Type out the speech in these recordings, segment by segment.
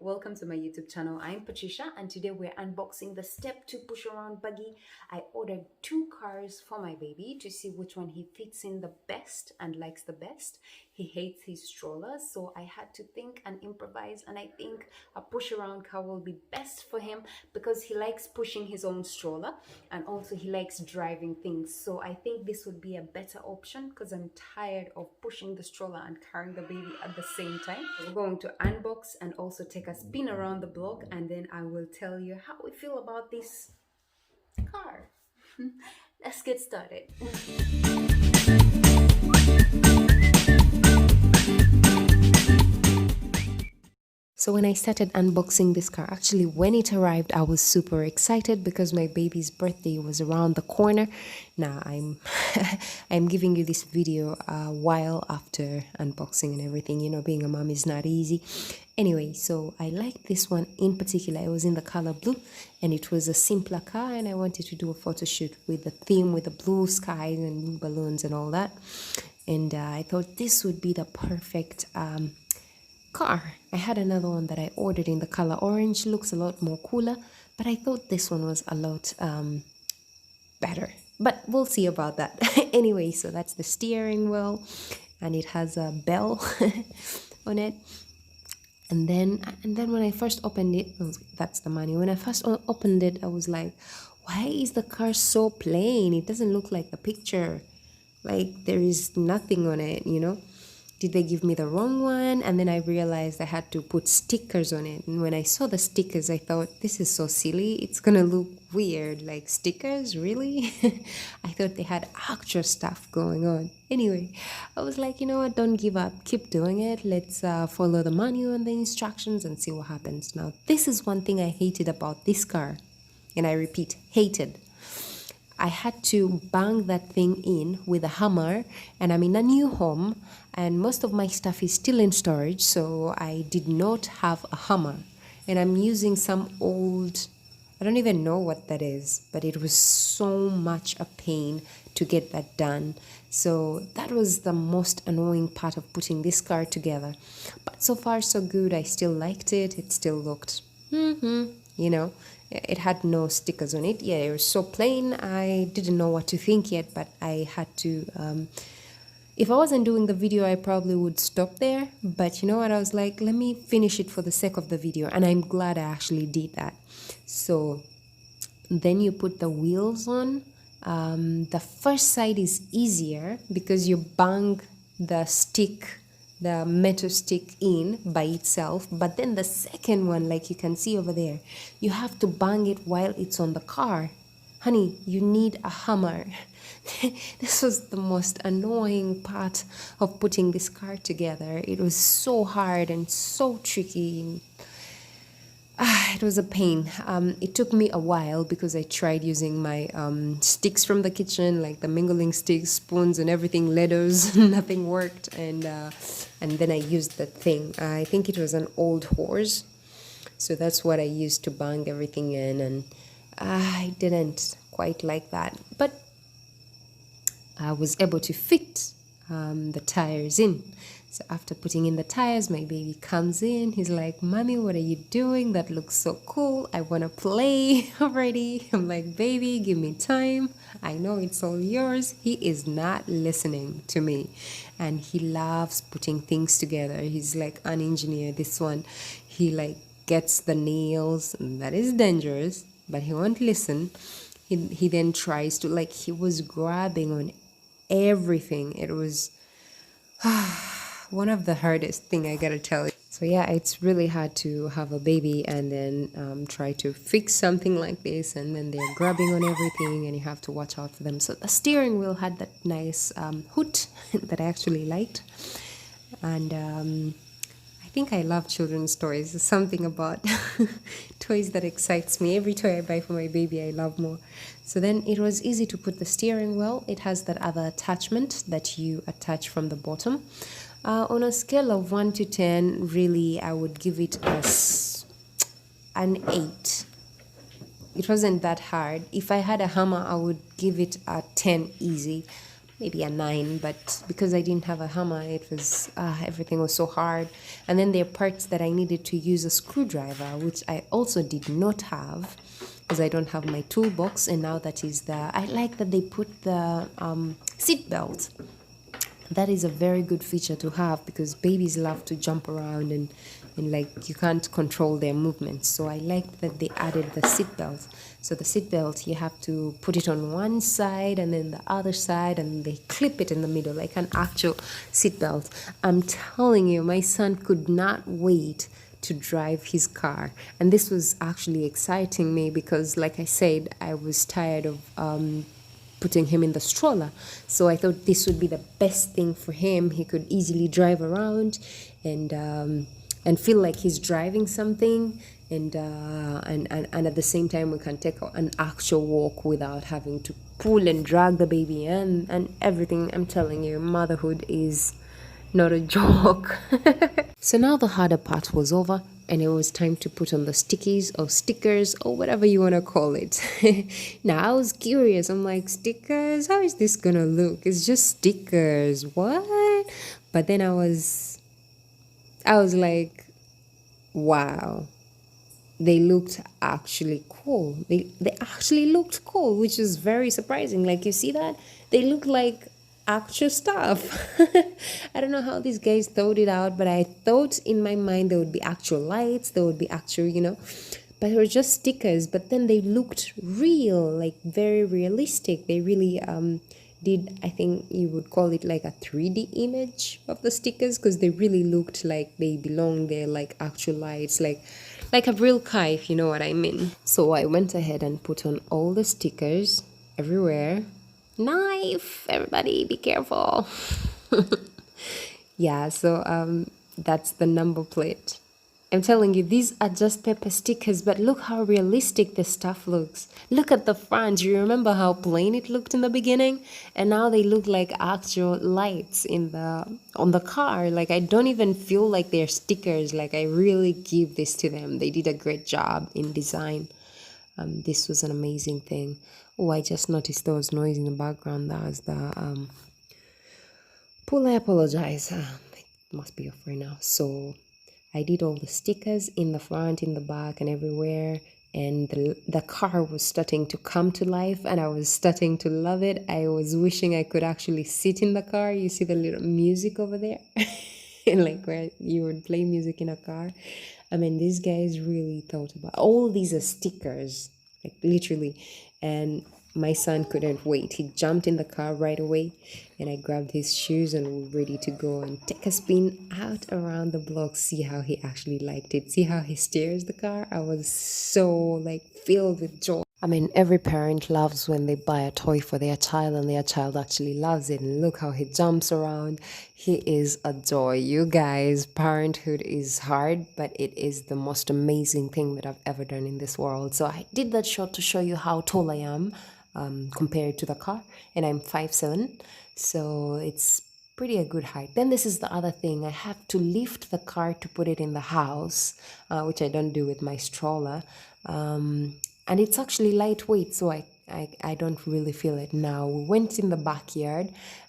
welcome to my YouTube channel. I'm Patricia and today we're unboxing the Step 2 push around buggy. I ordered two cars for my baby to see which one he fits in the best and likes the best. He hates his stroller, so I had to think and improvise, and I think a push around car will be best for him because he likes pushing his own stroller and also he likes driving things. So I think this would be a better option because I'm tired of pushing the stroller and carrying the baby at the same time. We're going to unbox and also take a spin around the block, and then I will tell you how we feel about this car. Let's get started. So when I started unboxing this car, actually when it arrived, I was super excited because my baby's birthday was around the corner. Now I'm I'm giving you this video a while after unboxing and everything. You know, being a mom is not easy. Anyway, so I liked this one in particular. It was in the color blue and it was a simpler car, and I wanted to do a photo shoot with the theme with the blue skies and blue balloons and all that. And I thought this would be the perfect car. I had another one that I ordered in the color orange, looks a lot more cooler, but I thought this one was a lot better, but we'll see about that. Anyway, so that's the steering wheel and it has a bell on it. And then when I first opened it, that's the manual. When I first opened it, I was like, why is the car so plain? It doesn't look like the picture. Like there is nothing on it, you know? Did they give me the wrong one? And then I realized I had to put stickers on it. And when I saw the stickers, I thought, this is so silly. It's going to look weird. Like, stickers? Really? I thought they had actual stuff going on. Anyway, I was like, you know what? Don't give up. Keep doing it. Let's follow the manual and the instructions and see what happens. Now, this is one thing I hated about this car. And I repeat, hated. I had to bang that thing in with a hammer, and I'm in a new home and most of my stuff is still in storage, so I did not have a hammer, and I'm using some old, I don't even know what that is, but it was so much a pain to get that done. So that was the most annoying part of putting this car together, but so far so good. I still liked it. It still looked you know, it had no stickers on it. Yeah, it was so plain. I didn't know what to think yet, but I had to if I wasn't doing the video, I probably would stop there, but you know what, I was like, let me finish it for the sake of the video, and I'm glad I actually did that. So then you put the wheels on. The first side is easier because you bang the stick, the metal stick, in by itself, but then the second one, like you can see over there, you have to bang it while it's on the car. Honey, you need a hammer. This was the most annoying part of putting this car together. It was so hard and so tricky. It was a pain. It took me a while because I tried using my sticks from the kitchen, like the mingling sticks, spoons and everything, ladders. Nothing worked, and then I used the thing. I think it was an old horse, so that's what I used to bang everything in, and I didn't quite like that, but I was able to fit the tires in. So after putting in the tires, my baby comes in. He's like, Mommy, what are you doing? That looks so cool. I want to play already. I'm like, baby, give me time. I know it's all yours. He is not listening to me. And he loves putting things together. He's like an engineer, this one. He like gets the nails, and that is dangerous, but he won't listen. He then tries to, like, he was grabbing on everything. It was one of the hardest thing, I gotta tell you. So yeah, it's really hard to have a baby and then try to fix something like this, and then they're grabbing on everything and you have to watch out for them. So the steering wheel had that nice hood that I actually liked, and I think I love children's toys. There's something about toys that excites me. Every toy I buy for my baby, I love more. So then it was easy to put the steering wheel. It has that other attachment that you attach from the bottom. On a scale of 1 to 10, really, I would give it an 8. It wasn't that hard. If I had a hammer, I would give it a 10 easy. maybe a 9, but because I didn't have a hammer, it was everything was so hard. And then there are parts that I needed to use a screwdriver, which I also did not have because I don't have my toolbox. And now that is I like that they put the seat belt. That is a very good feature to have because babies love to jump around and like you can't control their movements. So I like that they added the seat belt. So the seat belt, you have to put it on one side and then the other side, and they clip it in the middle like an actual seat belt. I'm telling you, my son could not wait to drive his car, and this was actually exciting me because, like I said, I was tired of putting him in the stroller. So I thought this would be the best thing for him. He could easily drive around and feel like he's driving something, and at the same time we can take an actual walk without having to pull and drag the baby and everything. I'm telling you, motherhood is not a joke. So now the harder part was over, and it was time to put on the stickies or stickers or whatever you want to call it. Now I was curious. I'm like, stickers? How is this gonna look? It's just stickers. What? But then I was like, wow. They looked actually cool. They actually looked cool, which is very surprising. Like, you see that? They look like actual stuff. I don't know how these guys thought it out, but I thought in my mind there would be actual lights, there would be actual, but they were just stickers. But then they looked real, like very realistic. They really did, I think you would call it like a 3D image of the stickers, because they really looked like they belong there, like actual lights, like a real car, if you know what I mean. So I went ahead and put on all the stickers everywhere. Knife, everybody be careful. Yeah, so that's the number plate. I'm telling you, these are just paper stickers, but look how realistic this stuff looks. Look at the front. You remember how plain it looked in the beginning? And now they look like actual lights on the car. Like, I don't even feel like they're stickers. Like, I really give this to them. They did a great job in design. This was an amazing thing. Oh, I just noticed there was noise in the background. That was the pool. I apologize. It must be off right now. So I did all the stickers in the front, in the back, and everywhere. And the car was starting to come to life, and I was starting to love it. I was wishing I could actually sit in the car. You see the little music over there? Like where you would play music in a car. I mean, these guys really thought about all these are stickers, like literally. And my son couldn't wait. He jumped in the car right away, and I grabbed his shoes and we were ready to go and take a spin out around the block. See how he actually liked it. See how he steers the car. I was so like filled with joy. I mean, every parent loves when they buy a toy for their child and their child actually loves it. And look how he jumps around. He is a joy. You guys, parenthood is hard, but it is the most amazing thing that I've ever done in this world. So I did that shot to show you how tall I am compared to the car. And I'm 5'7", so it's pretty a good height. Then this is the other thing. I have to lift the car to put it in the house, which I don't do with my stroller. And it's actually lightweight, so I don't really feel it now. We went in the backyard,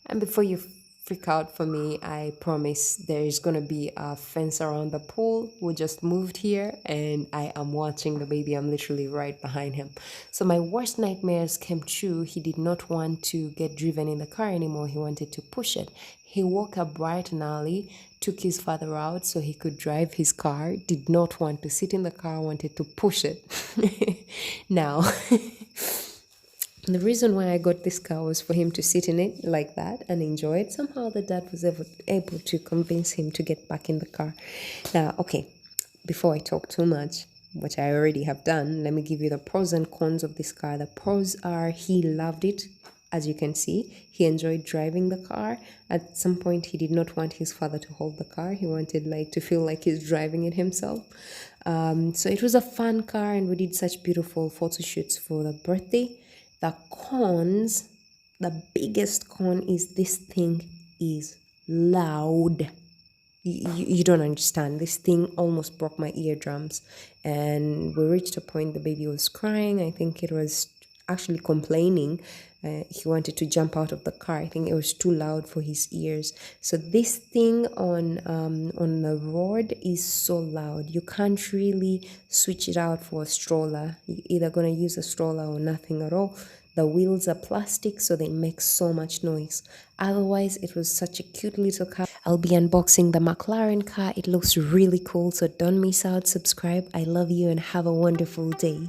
and before you freak out for me, I promise there is going to be a fence around the pool. We just moved here, and I am watching the baby. I'm literally right behind him. So my worst nightmares came true. He did not want to get driven in the car anymore. He wanted to push it. He woke up bright and early, took his father out so he could drive his car, did not want to sit in the car, wanted to push it. Now, the reason why I got this car was for him to sit in it like that and enjoy it. Somehow the dad was able to convince him to get back in the car. Now, okay, before I talk too much, which I already have done, let me give you the pros and cons of this car. The pros are he loved it. As you can see, he enjoyed driving the car. At some point, he did not want his father to hold the car. He wanted to feel like he's driving it himself. So it was a fun car, and we did such beautiful photo shoots for the birthday. The cons, the biggest con is this thing is loud. You don't understand. This thing almost broke my eardrums, and we reached a point the baby was crying. I think it was actually complaining. He wanted to jump out of the car. I think it was too loud for his ears. So this thing on the road is so loud. You can't really switch it out for a stroller. You're either gonna use a stroller or nothing at all. The wheels are plastic, so they make so much noise. Otherwise, it was such a cute little car. I'll be unboxing the McLaren car. It looks really cool, so don't miss out. Subscribe. I love you and have a wonderful day.